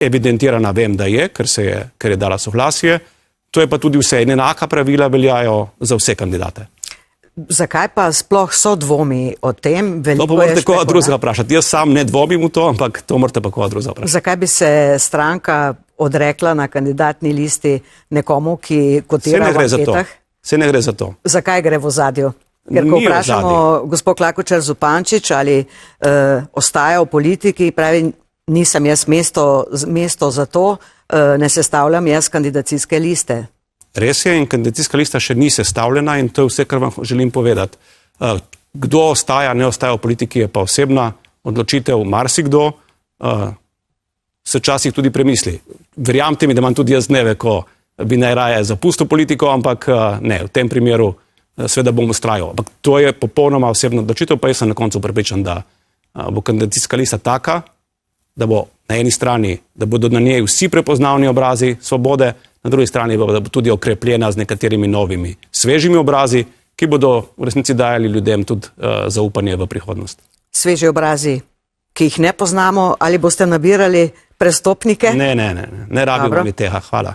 evidentirana, vem, da je, ker je dala soglasje. To je pa tudi vse. In enaka pravila veljajo za vse kandidate. Zakaj pa sploh so dvomi o tem? To pa morate koga drugega vprašati. Jaz sam ne dvomim v to, ampak to morate pa koga drugega vprašati. Zakaj bi se stranka odrekla na kandidatni listi nekomu, ki kotira v anketah? Se ne gre za to. Zakaj gre v ozadju? Ker ko vprašamo gospod Klakočar Zupančič, ali ostaja v politiki, pravi, nisem jaz mesto za to, ne sestavljam jaz kandidacijske liste. Res je, in kandidacijska lista še ni sestavljena in to je vse, kar vam želim povedati. Kdo ostaja, ne ostaja v politiki, je pa osebna odločitev. Marsikdo se včasih tudi premisli. Verjamte mi, da imam tudi jaz dneve, ko bi najraje zapustil politiko, ampak ne, v tem primeru seveda bom vztrajal. Ampak to je popolnoma osebna odločitev, pa jaz sem na koncu prepričan, da bo kandidacijska lista taka, da bo na eni strani, da bodo na njej vsi prepoznavni obrazi Svobode, na drugi strani pa da bo tudi okrepljena z nekaterimi novimi, svežimi obrazi, ki bodo v resnici dajali ljudem tudi zaupanje v prihodnost. Sveži obrazi, ki jih ne poznamo, ali boste nabirali prestopnike? Ne rabimo tega, hvala.